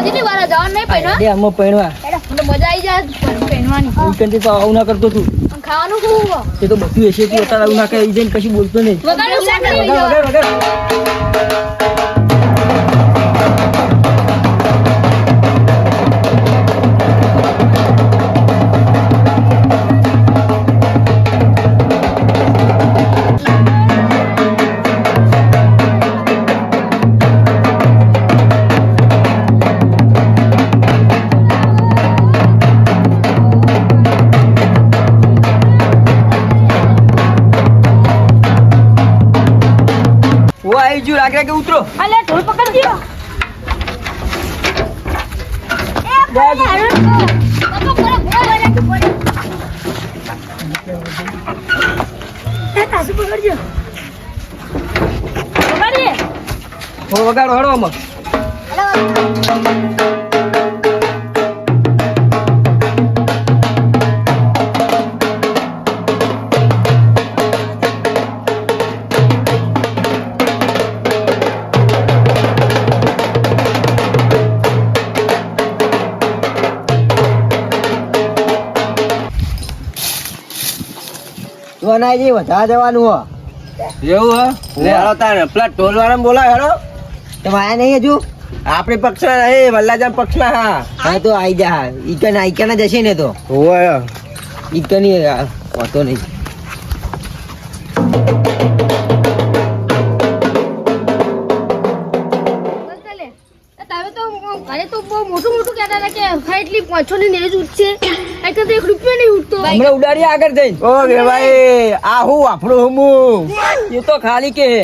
કેટલી વાર જવાનું નહીં પહેરવા દે આમાં પહેરવા તો મજા આવી જાય પહેરવાની વીકેન્ડ તો આવું ના કરતો તું પણ ખાવાનું શું એ તો બધું હશે તું અત્યારે આવું ના કરે જઈને કશું બોલતો નહીં વગાડું શાક લઈ વગાડ, જાઓ. વગાડ, વગાડ. ઓ આવી ગયું રાગ રાગે ઉતરો અલે ઢોલ પકડ દ્યો વગાડો હળો આમાં વનાજી વધારે જવાનું હો એવું હે લે હાલો તારે પેલા ટોલ વાળા બોલાય હાલો તમે આયા નહીં હજુ આપણે પક્ષના એ વલ્લાજામ પક્ષના હા હા તો આઈ જા ઈકન જશે ને તો હોય ઈકન હોતો નહીં તમે તો ઘરે તો બહુ મોટું મોટું કહેતા હતા કે એટલી 500 ની નેજ ઉઠશે એક તો 1 રૂપિયો નહીં ઉઠતો હમણાં ઉડાડીએ આગળ જઈને ઓ ભાઈ આ હું આપણું હમું એ તો ખાલી કે હે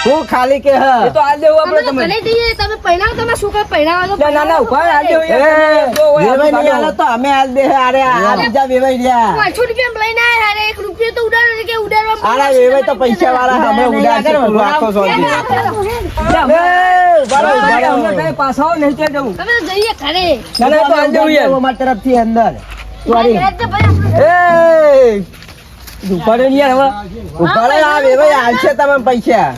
હું ખાલી કે હા એ તો આજ દેવું અમે આપણે તો તમને ઘરે જઈએ તમે પહેરાવો તમારા છોકરા પહેરાવો તો ના ના ઉભા આજ દેવું એ વેવાઈ નહીં હાલો તો અમે આજ દે અરે આ બીજા વેવાઈ રહ્યા 500 રૂપિયા લઈને આયા અરે 1 રૂપિયો તો ઉડાડો કે ઉડાડવા અરે વેવાઈ તો પૈસા વાળા અમે ઉડાડશે તું રાખો છો હમણાં કઈ પાછા આવો નહીં ત્યાં જવું તમે તો જઈએ ઘરે ના ના એ તો આજ દેવું યાર અમારી તરફથી અંદર સોરી ઘરે તો ભાઈ એ ઉપાડે ને યાર હવે ઉપાડે આ વેવાઈ હાલશે તમે પૈસા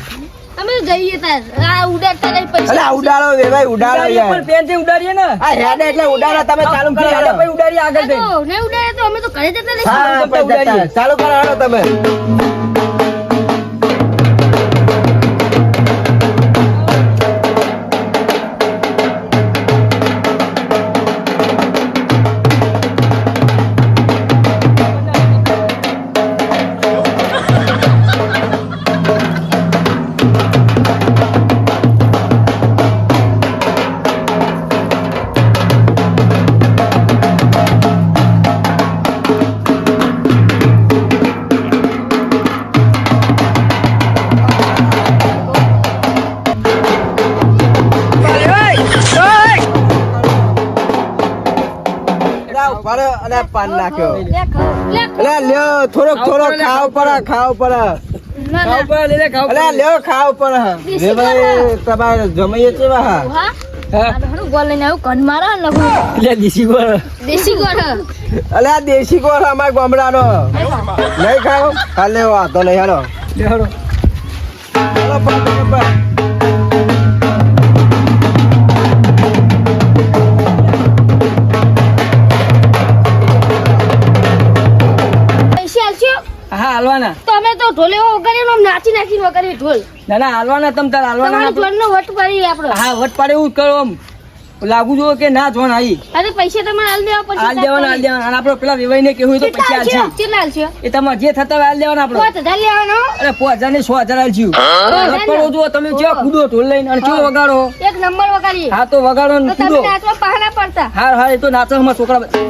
અમે તો જઈએ તાર આ ઉડાડતા નહીં પૈસા અલા ઉડાડો વેવાઈ ઉડાડો ઉડાડીએ યાર પણ પેન થી ઉડાડીએ ને આ હેડે એટલે ઉડાડો તમે ચાલુ કરો હેડે પછી ઉડાડીએ આગળ જઈને તો નહીં ઉડાડે તો અમે તો ઘરે જતા નહીં હા પછી જતા. ચાલુ કરો હાલો તમે ઉપાડો અને પાન નાખ્યો અલે લ્યો થોડોક ખાવ પડે ખાવ પર લે લે ખાવ અલે લ્યો ખાવ પડે વેવાઈ તમારે જમાઈએ કેવા હા હા હા હણું ગોળ લઈને આવ્યું કન મારા ને લખું લે દીસી પર દેશી ગોળ અલે આ દેશી ગોળ અમાર ગામડાનો નહીં ખાવ કાલે વાતો નહીં હાલો લે હળો હાલો પણ પૈસા આલશો હા હાલવાના તમે તો ઢોલે વગાડીને આમ નાચી નાખીને વગાડી ઢોલ ના ના હાલવાના તમ તાર હાલવાના તમારા ઢોલનો વટ પડી આપણો હા વટ પાડે એવું જ કરો આમ લાગુ જો કે ના જોન આવી અરે પૈસા તમારે આલ દેવા પછી હાલ દેવાના અને આપણે પેલા વિવાઈને કેવું તો પૈસા હાલશે કેટલા આલશો એ તમારે જે થતા હોય હાલ દેવાના આપણે 5000 લેવાનો અરે 5000 ને 6000 હાલશું વટ પાડો જો તમે જ્યાં કૂદો ઢોલ લઈને અને કેવો વગાડો એક નંબર વગાડીએ હા તો વગાડો ને તો તમે કૂદો નાચવા બહાના પડતા હાર હાર એ તો નાચો અમારા છોકરા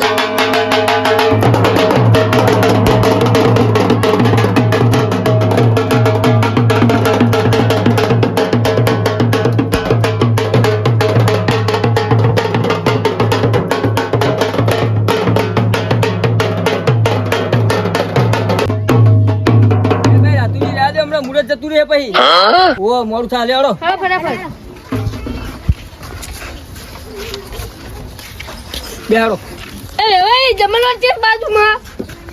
મુરત જતું રહે પછી ઓ મોડું ચાલે હળો હા ફટાફટ બેહાડો એ ઓય જમણવાર છે બાજુમાં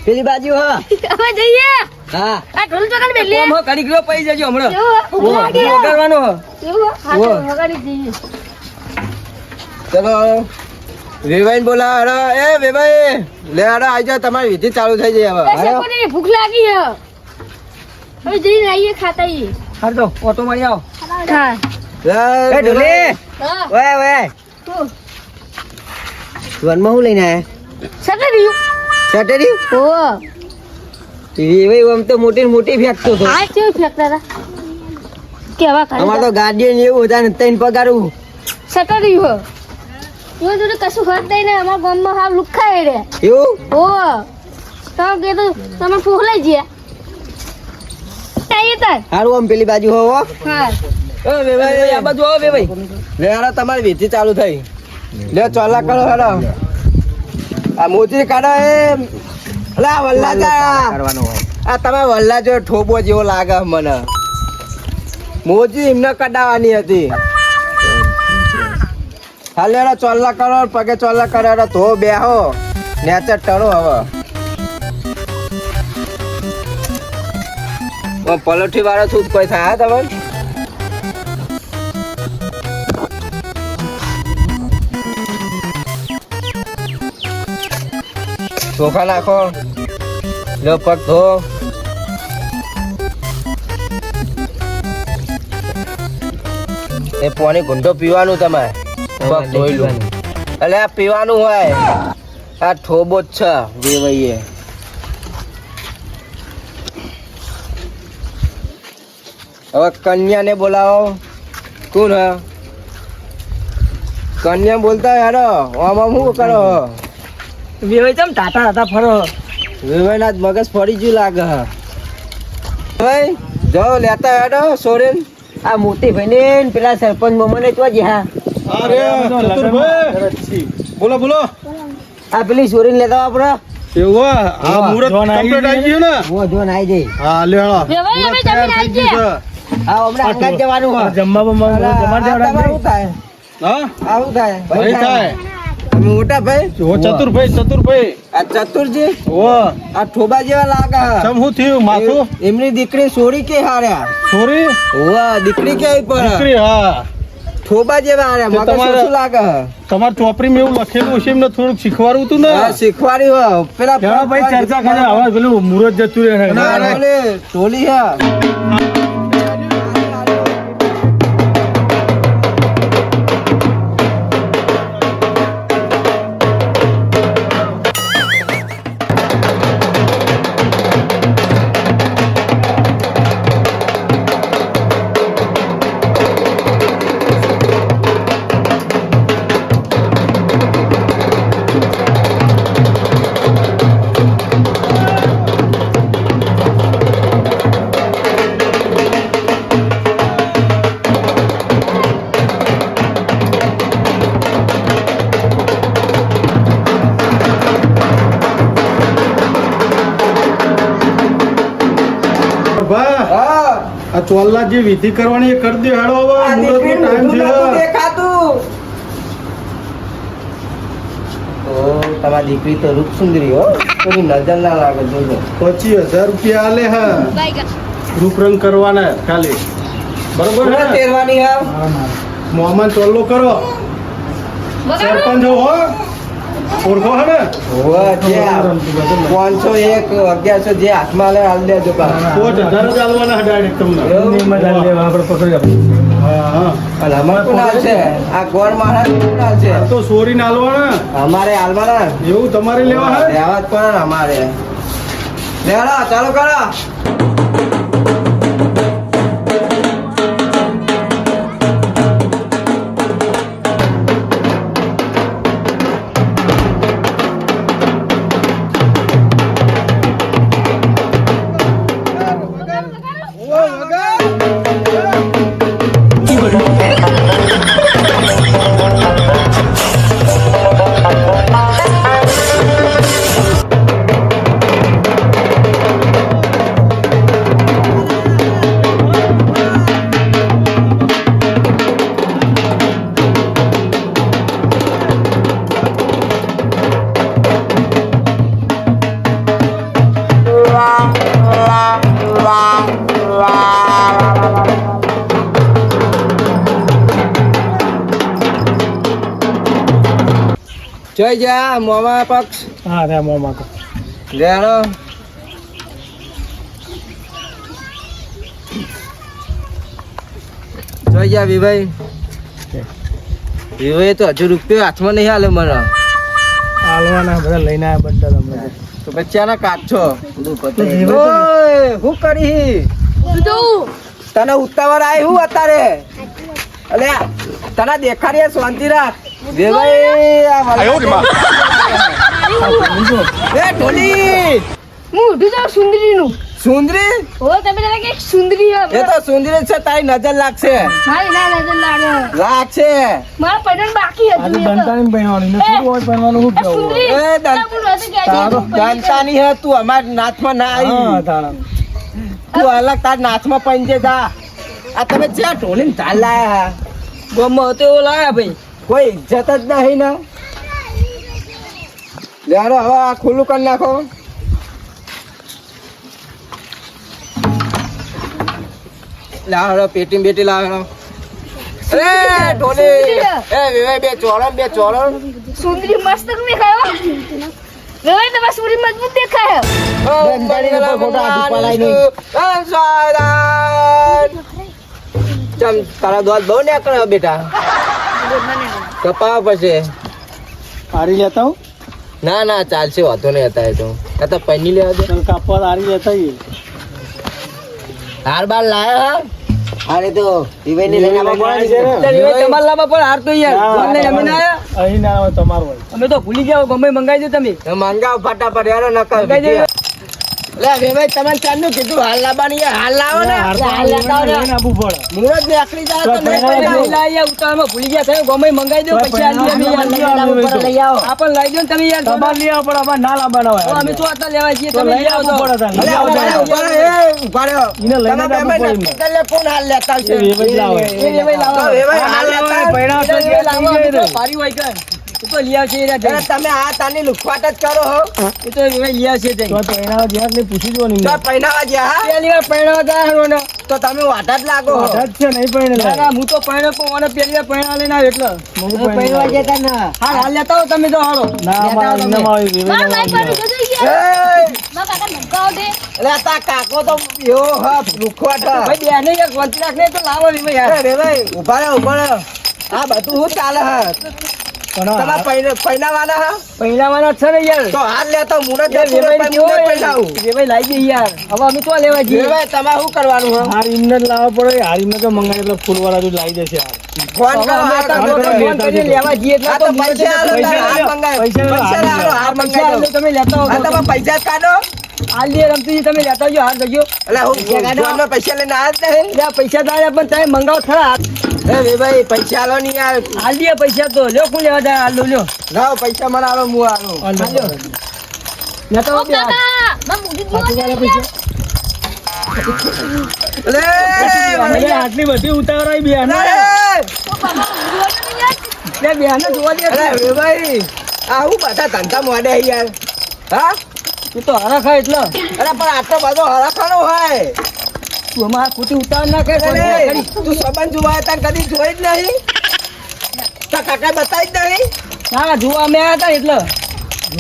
પેલી બાજુ હા હવે જઈએ હા આ ઢોલ વગાડ બેલી ઓમ કાઢી ગયો પઈ જજો હમણાં એવું ઓ વગાડવાનો એવું હા તો વગાડી જઈએ ચલો વેવાઈને બોલાવો હેડો. એ વેવાઈ લે હેડો આવી જાઓ, તમારી વિધિ ચાલુ થઈ જાય હવે. એ શેકોને ભૂખ લાગી હે. હવે જઈને આવીએ ખાતા આવીએ. હાર તો ઓટો મારી આવો. હા. એ ઢોલે હા. ઓય ઓય શું? વનમાં હું લઈને આયા સટે રહ્યું. સેટરી ઓ વેવાઈ આમ તો મોટી ને મોટી ફેંકતો હતો. આ કેવું ફેંકતા હતા કેવા અમાર તો ખાલી ગાર્ડિયન એવું હતા ને તઈને પગારું. સટે રહ્યું હે એવું જોડે કશું હોત નહીં ને અમારા ગામમાં હાવ લુખાય રે. એવું ઓ તમે કીધું તમે ફોહલાઈ ગયા આવીએ તાર. હારું આમ પેલી બાજુ હોવો. હા. એ વેવાઈ આ બાજુ આવો વેવાઈ. લે હેડો તમારી વિધિ ચાલુ થઈ. લે ચોલા કરો હેડો. આ મોતી કાઢો એ અલા વલ્લાજા કરવાનો હોય. આ તમે વલ્લાજો ઠોબો જેવો લાગે મને. મોજી એમને કઢાવવાની હતી. હાલે હેડો ચોલા કરો પગે ચોલા કરો હેડો ધો બેહો નેચર ટળો હવે. પલોઠી વાળો છું કોઈ થાય તમે ચોખા નાખો લો પગ ધો. એ પાણી ઘૂંટો પીવાનું તમારે પગ ધોઈ લો. એટલે આ પીવાનું હોય. આ ઠોબો જ છે વેવાઈએ. હવે કન્યાને બોલાવો. કોણ હે કન્યા બોલતા હેડો. આમાં શું કરો વેવાઈ ચમ ટાટા હતા ફરો. વેવાઈના જ મગજ ફરી ગયું લાગે હે. ભાઈ જાઓ લેતા હેડો સોરેન. આ મોટી ભાઈને ને પેલા સરપંચ મોમને તો જ્યાં અરે ચતુરભાઈ બોલો બોલો. આ પેલી સોરેન લેતા આપણે એવું આ મુહૂર્ત કમ્પ્લીટ આવી ગયું ને. હું જો નાઈ જઈ. હા લ્યો વેવાઈ અમે જમીન આવી ગયા. આ હમણાં અંગાત જવાનું હોય. જમવા આ તમારું થાય. હા આવું થાય ભાઈ થાય. તમે મોટા ભાઈ ઓ ચતુરભાઈ આ ચતુરજી ઓ આ ઠોબા જેવા લાગે હે. સમ શું થયું માથું એમની દીકરી સોરી કે હાર્યા. સોરી ઓવા દીકરી કે પર દીકરી હા ઠોબા જેવા હાર્યા. તે મગજ તમારે- શું લાગે હે? તમારે ચોપડીમાં એવું લખેલું છે એમને થોડુંક શીખવાડવું હતું ને હા, શીખવાડી હો. પેલા ચાલો ભાઈ ચર્ચા કરે હવે પેલું મુરત જતું રહે. ના, ના. ઓલે ટોલી હે. ભાઈ હા. આ ચોલ્લા જે વિધિ કરવાની એ કરી દે હેડો હવે આ મુહૂર્તનો દીકરીનું ટાઈમ ઊંધું નતું છે. દેખાતું. ઓ તમારી દીકરી તો રૂપ સુંદરી હો. કોઈ નજર ના લાગે જોજો. 25,000 રૂપિયા આલે હા બાય ગા. રૂપ રંગ કરવાના ખાલી બરોબર કોને હે તેરવાની હે? મોહમ્મદ ચોલ્લો કરો બગાડો. સરપંચ હો ઓળખો હે ને ઓવા જે 501 1100 જે હાથમાં લે હાલ દેજો પા. 5,000 જ આલવાના હે direct તમને એવું? આપણે પકડી આપણે. હા હા અને અમારે કોણ હાલશે? આ ગોળ મહારાજ કોણ હાલશે? આ તો સોરી ને આલવાના અમારે હાલવાના એવું તમારે લેવા હે દેવા જ પડે ને અમારે. લેવડો ચાલુ કરો. જોઈ જા મોમાં પક્ષ હા રે મોમાં કો લેણો જોઈ જા વિભાઈ વિભાઈ તો હજુ રૂપિયો હાથમાં નહીં હાલે મને આલવાના બધા લઈને આયા બધા તમને તો બચ્ચાના કાચો બધું પતાઈ તો ઓય હું કરી શું જોવું? તને ઉતાવળ આવી હું અત્યારે અલે તને દેખાડીએ શાંતિ રાખ વિભાઈ આ એ ઢોલી હું ઉઠી જાઉં સુંદરીનું. સુંદરી હો, તમે જરા કે સુંદરી હે. એ તો સુંદરી છે તારી નજર લાગશે મારી ના નજર લાગે. લાગશે મારા પૈડા બાકી આજે હતું. દંતાની પહેરવાની ને શું હોય પહેરવાનું હું એ કેવું સુંદરી, એ દં- ના બોલો, હજી કે તારો આજે જાણતાની હે તું અમાર નાથમાં ના હા આવી તારા તું અલગ તાર નાથમાં પંજે જા આ તમે જ્યાં ઢોલીને ચાલ લાયા ગમો હતો એવો લાયા ભાઈ. કોઈ ઇજ્જત જ નહીં ને લેરો હવે આ ખુલ્લું કરી નાખો લાવો પેટી બેટી લાવો અરે ઢોલી એ વિવેક બે ચોળો સુંદરી મસ્ત દેખાયો. વેવાઈ તમારી સુંદરી મજબૂત દેખાય. ચમ તારા દોત બહુ ને કરે બેટા કપાવા પછી આરી લેતા હું ના ના ચાલશે વાંધો નહીં હતા એ તો આ તો પૈની લેવા દે ચાલ કાપવા આરી લેતા આવીએ. હાર બાર લાયા અરે તો વિવેકની લઈને આવવા પડે ને. એટલે વિવેક તમારે લાવવા પડે હાર તો યાર. ના, ફોન લઈને અમે ના આયા. અહીં ના હોય તમારું હોય અમે તો ભૂલી ગયા ગમે મંગાવી દો તમે. તો મંગાવ ફટાફટ યાર નકર મંગાઈ દે. લે વિવેક તમારે ચાલનું કીધું હાલ લાવવાની યાર હાલ લાવો ને હાર તો હાલ લેતા આવો ને. લઈને આવવું પડે મુરત ને આખરી જાય તો તો નહીં પહેલા પહેલા. લઈ લાયા ઉતાવળમાં ભૂલી ગયા તમે ગમે મંગાવી દો પૈસા આલી અમે યાર. લઈ આવો, લઈ આવો. લઈ આવો. આ પણ લઈ દો ને તમે યાર. તમારે લઈ આવો પણ અમારે ના લાવવાના તો હોય અમે તો આટલા લેવા છીએ તો તમે લઈ લઈ આવો આવવું તો. પડે તારે. અલે લઈ આવો, ઉભા લઈ આવો. રહો, ઉભા રહો. એને લઈને તમે જ આવવું બે પડે નક્કી કરી લે કોણ હાલ લેતા આવશે. એ વેવાઈ લાવે. એ વેવાઈ લાવો. તો વેવાઈ હાલ લેતા આવે. પૈણા તો એ લાવો, અમે તો ગયા ભારી હોય કાંઈ. એ તો લઈ આવશે યાર. અરે તમે આ તાની લુખવાટ જ કરો હો એ તો વેવાઈ લઈ આવશે તે. તો પૈણા જ્યાં ને પૂછી જો ને તો પહેનાવા ગયા હા પહેલી વાર પરણવા જાય ને. તો તમે વાટા જ લાગો હો. જ છે નહીં પૈણે ના ના હું તો પરણ્યો પણ મને પહેલી વાર પરણવા લઈને આવ્યો એટલે. પરણવા જતા ના હા હાલ લેતા હો તમે તો હાલો. ના મારા ઇનામ આવી મારા વેવાઈ ભાઈ લાવવાનું. પાડું જતો ગયા. એ મારા કાકા ધમકાવો દે. એટલે આ તા કાકો તો એવો હ લુખવાટ હ. ભાઈ બેને યાર વંચી રાખ ને તો લાવો ને ભાઈ યાર. અરે વેવાઈ ઉભા રહો ઉભા રહો આ બધું હું ચાલે હ પણ આ તમે પહેનાવાના હ પહેલાવાના જ છે ને યાર. તો હાલ લેતો મુરત યાર વેવાઈ કેવો હોય? પહેનાવું વેવાઈ લાવી દે યાર. હવે અમે તો લેવા જઈએ. વેવાઈ તમારે શું કરવાનું હ હાર એમને જ લાવવા પડે હાર એમને તો મંગાવી એટલે ફૂલવાળા તો લાવી દેશે હાર. ફોન કરો અમે હાલ તો કરો. ફોન કરીને લેવા જઈએ એટલે આ તો તો પૈસા આલો પૈસા તારે હાર આલો. મંગાવ્યો. પૈસા આલો, પૈસા હાર આલો, હાર પૈસા મંગાવ્યો. આલો તમે લેતા આ હો. તમે પૈસા જ કાઢો હાલ દે રમતી તમે લેતા આવજો હાર જજો. એટલે હું ફોનમાં પૈસા લઈને આવ્યા જ નહીં યાર પૈસા દાયા પણ તમે મંગાવો ખરા. એ વેવાઈ પૈસા આલો નહીં યાર હાલ દે પૈસા તો લ્યો કોણ લેવા જાય હાલ લો લ્યો. લાવો પૈસા મને આલો હું આલો હાલ્યો. લેતા ઓ હો બે હાથ. કાકા, મારા મોઢી જોવા દે યાર. લે અરે આટલી બધી ઉતાવળાઈ બે અરે ઓ બાબા, મોઢી જોવા દે યાર. બે બેહાને જોવા દે. અરે વેવાઈ આ હું બધા ધંધા મોડે યાર હા તું તો હરખા એટલે અરે પણ આટલો બધો હરખાનો હોય તું અમારા ખોટી ઉતાર ના કરે. અરે તું સંબંધ જોવા હતા કદી જોઈ જ નહીં તો કાકા બતાવી જ નહીં ના જોવા અમે આવ્યા હતા એટલે.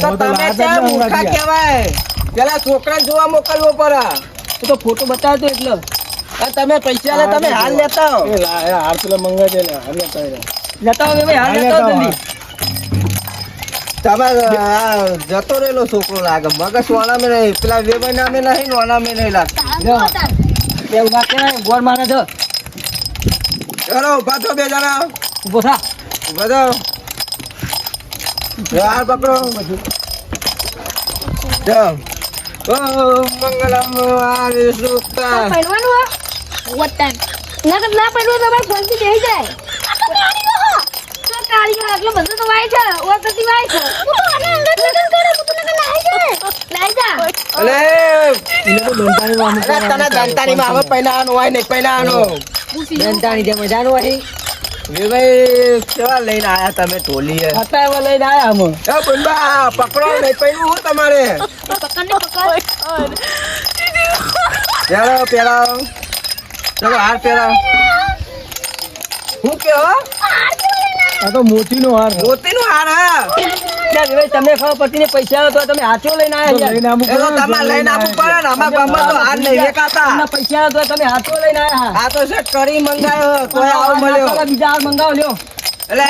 તો તમે ત્યાં મૂર્ખા કહેવાય પેલા છોકરા જોવા મોકલવો પડે તું તો ફોટો બતાવ્યો હતો એટલે. અને તમે પૈસા લે તમે હાલ લેતા હો એ લા, એ હાર પેલા મંગાવી દે લે હાર લેતા આવ્યા. લેતા હો ભાઈ હાલ લેતા હો જલ્દી. તમે આ જતો રહેલો છોકરો લાગે મગજ વાળા નહીં પેલા વેવાઈ નામે નહીં ને વાના મેં નહીં લાગતું તારું તો તાર. એવું ના કહેવાય ગોળ મારે છે. ચલો ઉભા થો બે જણા ઊભો થા. ઉભા થો હાર પકડો જાઓ. ઓમ મંગલમ આરે સુતા પહેરવાનું હો? વતન. ના પહેરવું તો અમારે ફોનથી બેસી જાય. આ તો કાળીઓ હો. તો કાળીઓ આટલો બધો તો વાય છે. ઓર પછી વાય છે. હું તો આને અંદર લગન કરે. હું તો લગન લાવી જા. અલે એને તો દંતાની માં અમુક અરે તને દંતાની માં હવે પહેલાવાનું હોય નહીં પહેલાવાનું દંતાની જેમ મજાનું હોય. વેવાઈ કેવા લઈને આયા તમે ટોલીએ હતા એવા લઈને આયા અમે. એ બુંબા પકડો નહીં પહેલું હું તમારે પકડને પકડ. પહેરો પહેરાવો ચલો હાર પહેરાવો હું કે હો આ તો મોતીનો હાર છે. મોતીનો હાર હા ત્યાં વેવાઈ તમને ખબર પડતી ને પૈસા આવે તો તમે હાથો લઈને તો આવ્યા લઈને આવવું એ તો પડે ને, તમારે લઈને આપવું પડે ને અમારા ગામમાં તો હાર નહીં વેચાતા. તમને પૈસા આવે તો તમે હાથો લઈને આવ્યા આ તો છે કરી મંગાયો તો આવું મળ્યો બીજા હાર મંગાવો લ્યો એટલે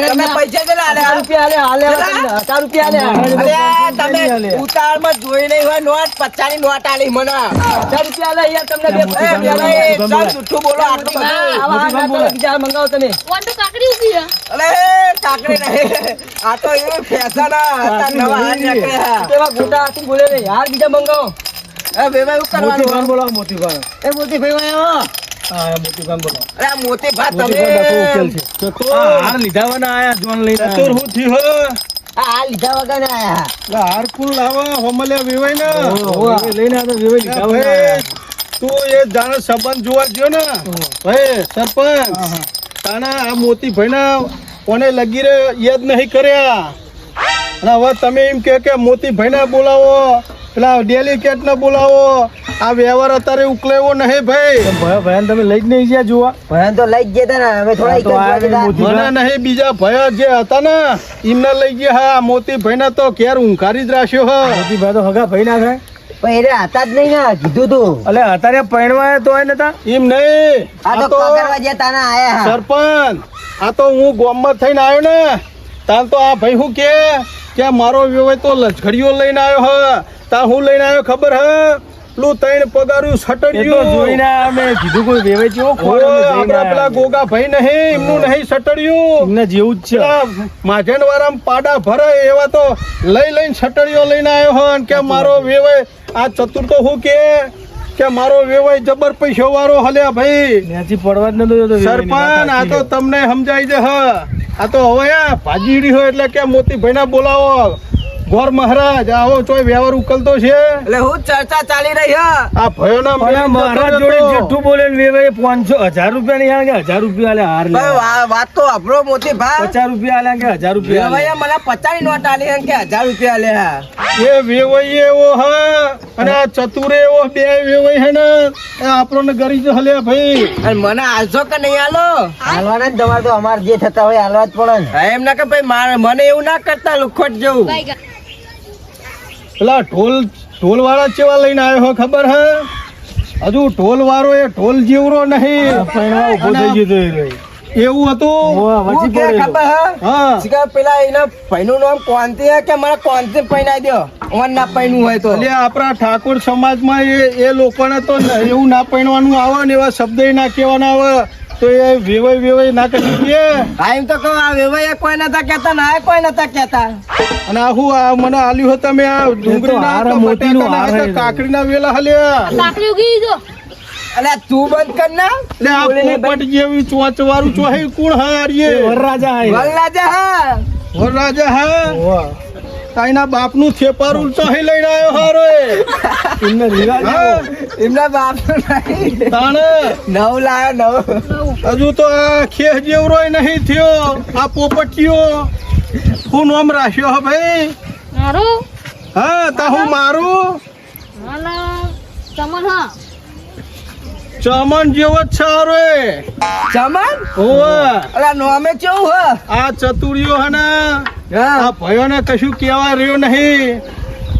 તમે પૈસા કેટલા આલ્યા? ₹1000 હાલે ₹1000 તમે ઉતાવળમાં જોઈ નહીં હોય નોટ 50 ની નોટ આલી મને ₹1000 હાલે યાર તમને બે એ પેલા એ સાવ જૂઠું બોલો આટલું બધું. આવા હાર ના કરો, બીજા હાર મંગાવો તમે ઓન તો કાકડી ઉભી છે. અલે કાકડી નહીં આ તો એવું ફેશન હતા નવા હાર નીકળ્યા. કેવા ગોટા હાથી બોલે ને હાર બીજા મંગાવો એ બેબા એવું મોતીભાઈ કરવાનું બોલાવો, મોતીભાઈ. એ મોતી ભાઈ આવો હા, મોતીભાઈ બોલાવો. અરે આ મોતી ભા મોતીભાઈ બાપુ ઉકેલ તમે છે. આ હાર લીધા વગરના આયા, જોન લઈને આયા. ચતુર હું થયું હે? આ લીધા વગર ના આયા લા હાર કુલ લાવો હોમલ્યા વેવાય ને વેવાઈ લઈને આવ્યા તો વેવાઈ લીધા લા વગરના ભાઈ આયા. તું એ જાણે સંબંધ જોવા ગયો ને ભાઈ સરપંચ તાના આ મોતી ભાઈ કોને લગી રે યાદ નહીં કર્યા અને હવે તમે એમ કે મોતી ભાઈ બોલાવો પેલા ડેલિકેટ ને બોલાવો આ વ્યવહાર અત્યારે ઉકલેવો નહીં ભાઈ ભયા ભયાને તમે લઈ જ નહીં ગયા જોવા. ભયન તો લઈ જ ગયા તા ને હવે થોડા તો આ એક જ મોતી મને નહીં બીજા ભયા જે હતા ને એમને લઈ ગયા હા મોતી ભાઈ તો ઘેર ઊંઘારી જ રાખ્યો હા મોતીભાઈ તો હગા ભાઈ ના થાય. પણ એને હતા જ નહીં ને કીધું તું અલે અત્યારે પૈણવા તો એ નતા. એમ નહીં આ તો પગારવા જે તાના આયા સરપંચ આ તો હું ગામમાં થઈને આવ્યો ને તાન તો આ ભાઈ હું કે મારો વ્યવહાર તો લશ્કરીઓ લઈને આવ્યો હ તા હું લઈને આવ્યો ખબર હ પેલું તૈણ પગારું એ તો સટડ્યું જોઈને અમે કીધું કોઈ વેવાઈ જેવો ખોળ અમે જોઈને આપડા પેલા આયા. ગોગા ભાઈ નહીં એમનું નહીં સટડ્યું એમને જેવું જ છે. પેલા માજન વાળા પાડા ભરે એવા તો લઈને સટડીઓ લઈને આવ્યો હ અને કે મારો વ્યવહાર આ ચતુર તો હું કે મારો વ્યવહાર જબર પૈસો વાળો હલ્યા ભાઈ ત્યાંથી પડવા જ નતો જતો વેવાઈની સરપંચ આ વાત તો સાચી તમને સમજાય છે હ આ તો હવે આ ભાજીડી હોય એટલે કે મોતી ભાઈ બોલાવો ગોર મહારાજ આવો ચોય વ્યવહાર ઉકલતો છે એટલે હું ચર્ચા ચાલી રહી હ આ ભયોના છે. પણ આ મહારાજ જોડે જેઠું બોલે ને વેવાઈએ 500 1000 રૂપિયા નહીં આલે કે 1000 રૂપિયા આલે હાર લે. ભાઈ વાત તો આપણો મોતી ભા 50 રૂપિયા આલે કે 1000 રૂપિયા આલે. ભાઈ મને 50 ની નોટ આલી એમ કે 1000 રૂપિયા લ્યા એ વેવાઈ એવો હ અને આ ચતુરે એવો બે વેવાઈ હે ને એ આપણને ગરી જ હલ્યા ભાઈ અને મને આલજો કે નહીં આલો હાલવાના જ તમારે તો અમાર જે થતા હોય હાલવા જ પડે ને એમ ના કે ભાઈ મને એવું ના કરતા લુખોટ જવું ભાઈ કા- પેલા ઢોલ વાળા ચેવા લઈને આવ્યો હો ખબર હે હજુ ઢોલ વાળો એ ઢોલ જેવરો નહીં પૈણવા ઊભો થઈ ગયો તો એ ભાઈ. એવું હતું હોવા, વચ્ચે હું કે પડેલો. ખબર હ હા શીખા પેલા એના ભાઈનું નામ કોંતી હે કે મને કોંતી પૈણાઈ દો ઓન ના પૈણું હોય તો એટલે આપણા ઠાકોર સમાજમાં એ લોકોને તો એવું ના પૈણવાનું આવે ને એવા શબ્દ ના કહેવાના આવે તો એ વેવાઈ ના કરી દે હા એમ તો કહું આ વેવાઈએ કોઈ નતા કહેતા ના કોઈ નતા કહેતા અને આહુ આ મને આલ્યું હતું તમે આ ડુંગળીના હાર હતા, મોતીનું બટાકાના હાર હતા, હે. કાકડીના વેલા હાલ્યા કાકડી ઉગી જો. અલે તું બંધ કર ના એટલે આ પોપટ જેવી ચોચ વાળું ચોહી કુણ હારીએ એ વરરાજા આયા. વલ્લાજા હા વરરાજા હા હોવા. તાઈના બાપનું થેપારું ચોહી લઈને આવ્યો હારો એ એમને રિવાજ હા, એવો. એમના બાપ નહીં તાણે નવ લાયો નવ હજુ તો આ ખેહ જેવરોય નહીં થયો આ પોપટીયો હું નામ રાખ્યો હે ભાઈ મારું હા તા હું મારું હાલો ચમન હા ચમન જેવો જ છે હારો એ ચમન હોવે અલા નોમે કેવું હ આ ચતુરિયો હે ને હા આ ભયોને કશું કહેવા રહ્યો નહીં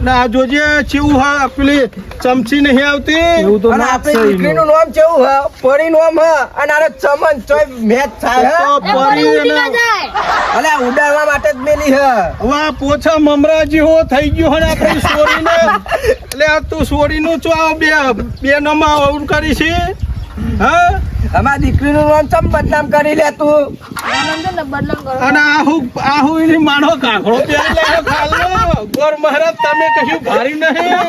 ને આ જોજે ચેવું હા પેલી ચમચી નહીં આવતી એવું તો અને ના જ આપણી છે દીકરીનું એનું. નામ કેવું હ પરી નામ હ અને આનો ચમન ચોય મેચ થાય તો હ એ પરી પરી ઉડી ના એને- જાય. અલે ઉડાડવા માટે જ મેલી હ હવે આ પોછા મમરા જેવો થઈ ગયો હે ને આપણી સોરીને એટલે આ તું સોરીનું ચો આ બે નમા આવું કરી છે હા અમારી દીકરીનું નામ ચમ બદનામ કરી લે તું આનંદ ને બદલામ કરો. અને આહુ એની માનો કાકડો પહેરી લે ખાલો ગોર મહારાજ તમે કશું ભારી નહીં આ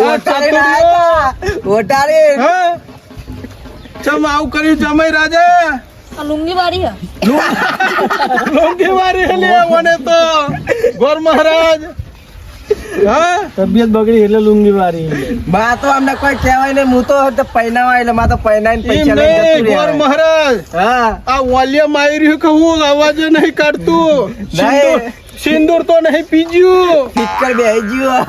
ઓટારી ચતુરિયો. લાયા ઓટારી હા ચમ આવું કર્યું જમાઈ રાજા આ લુંગી વાળી હે. લોંગી મારી લે મને તો ગોર મહારાજ હા તબિયત બગડી એટલે લુંગી વારી. બા તો અમને કોઈ કહેવાય નહીં હું તો પૈનાવા એટલે માં તો પૈનાઈને એમ પૈસા લઈને નહીં જતું ગોર રહેવાય. મહારાજ હા આ વોલ્યુમ આવી રહ્યું કે હું અવાજ નહીં કાઢતું નહીં. સિંદૂર તો નહીં પીજ્યું ફિક્કર બેહી ગયું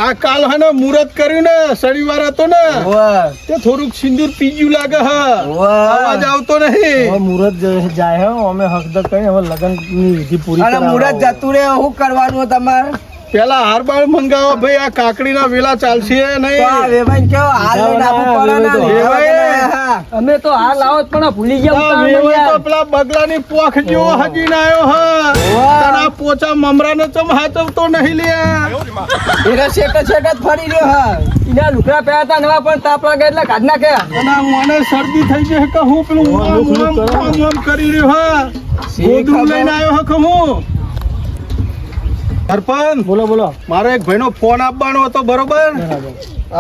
આ કાલ હે ને મુહૂર્ત કર્યું ને શનિવાર હતો ને વાહ તે થોડુંક સિંદૂર પીજ્યું લાગે હ વાહ અવાજ આવતો નહીં મુહૂર્ત જાય હે અમે હકદર કરી હવે લગન ની વિધિ પૂરી અને મુરત જતું રે શું કરવાનું તમારે પેલા હાર બાર મંગાવો ભાઈ આ કાકડીના વેલા ચાલશે તો આ નહીં વેવાઈ કેવો હાલ લઈને આપવું પડે ને વેવાઈ. હા. અમે તો હાલ લાવો જ પણ આ ભૂલી ગયા આ ઉતાવળમાં વેવાઈ યાર. તો પેલા બગલાની પોખ જેવો હજી ના આવ્યો હ તને આ પોચા મમરાને ચમ હાચવતો નહીં લ્યા એના શેક જ ફરી રહ્યો હા ઈના લુગડા પહેર્યા હતા નવા પણ તાપ લાગે એટલે કાઢ નાખ્યા. અને આ મને શરદી થઈ છે કે હું પેલું આમ કરી રહ્યો હા ગોદડું લઈને આવ્યો હ કે હું સરપંચ બોલો બોલો મારો એક ભાઈનો ફોન આપવાનો હતો બરોબર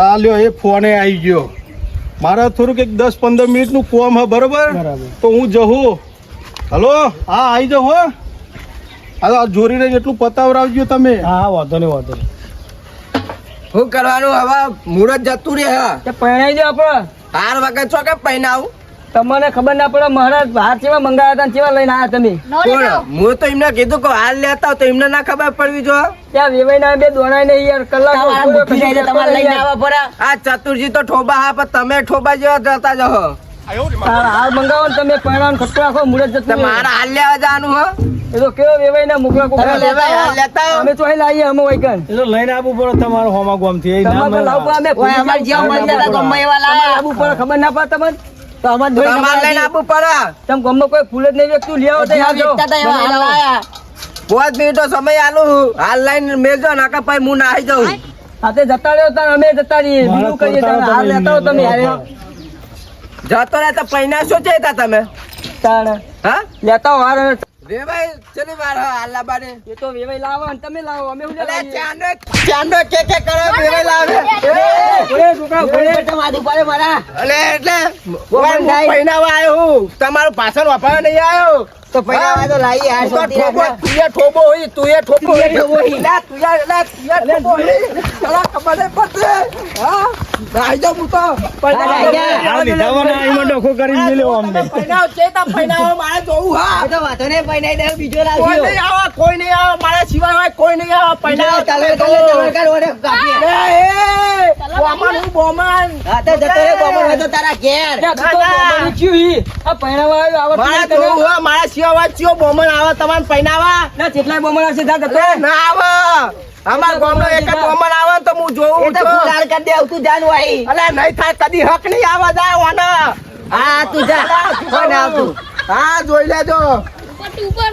આ લ્યો એ ફોને આવી ગયો મારે થોડુંક એક 10-15 મિનિટનું કોમ હે બરોબર બરાબર. તો હું જહું હલો હા આવી જાઓ હો આ જોરીને જેટલું પતાવરાવજો તમે હા હા વાંધો નહીં વાંધો નહીં શું કરવાનું હવે મુરત જતું રે હા તે પહેરાઈ દો આપણે. હાર વગર છો કે પહેનાવું તમને ખબર ના પડે મહારાજ હાર ચેવા મંગાવ્યા હતા ને ચેવા લઈને આવ્યા તમે. કોણ હું તો એમને કીધું કે હાલ લેતા આવો તો એમને ના ખબર પડવી જો ત્યાં વેવાઈના બે દોણાય નહીં યાર કલાક આ ચતુરજી તો ઠોબા હા પણ તમે ઠોબા જેવા જતા જહો હાર મંગાવો ને તમે પહેરાવાનું ખટકો રાખો મુરત જતું રહે. તમારે હાલ લેવા જવાનું હો એ તો કેવો વેવાઈના મોકલા તમે કોકરા લેવાય હાલ લેતા આવો. અમે તો અહીં લાવીએ અમે વૈકન એ તો લઈને આપવું પડે તમારો હોમા ગામથી એ ના તમારે તો મળે. લાવવું પડે, અમે ભૂલી ગયા. તમારે લાવવું પડે, ખબર ના પડે તમને તમારે લઈને આપવું પડે તમે ગામમાં કોઈ ફૂલ જ નહીં વેચતું લઈ આવો તો યાદ જો. 5 મિનિટનો સમય આલું હાલ લાઈન મેજો નાકા પછી હું નાહી જાઉં હાથે જતા રહ્યો તાર અમે જતા રહીએ બીજું કરીએ તાર હાર લેતા હો તમે હારે. જતો રહે તો પૈના શું છે તમે તાણ હા લેતા હો હાર હવે. રે ભાઈ ચલી વાર હાલ બાને એ તો વેવાઈ લાવો અને તમે લાવો અમે શું અલે લાવીએ? ચાંદો કે કરે બેરે લાવે ઓય છોકરા ઓય. અલે એટલે હું પૈનાવા આવ્યો હું તમારું પાછળ વાપરવા નહીં આવ્યો તો પૈનાવા તો લાવી આ ઠોબો હોય તું એ ઠોબો હોય લા તું ઠોબો હોય ચલા ખબર નહીં પડશે હા રાઈ જાઉં હું તો આ લીધાવાના આઈમાં ડખો કરીને મેલ્યો અમને. પૈનાવ છે તા પૈનાવ મારે જોવું હા કોઈ નહીં આવે કોઈ નહીં આવે મારા સિવાય હોય કોઈ નહીં આવે પૈનાવ બોમન હું બોમન ત્યાં તો બોમડી ચિયું ઈ. આ પહેરાવા આવ્યો મારા આવડતું જોવું નહીં તને? હોય મારા સિવાય ચિયો બોમન આવે તમારે પૈનાવા ના જેટલાય બોમડ હશે ત્યાં જતો રહે. ના આવે અમાર ગામનો એક જ બોમન આવે ને તો હું જોઉં છું અલે નહીં થાય કદી હક નહીં આવે જાય વાના હા તું જા હા જોઈ લેજો પટ્ટી ઉપર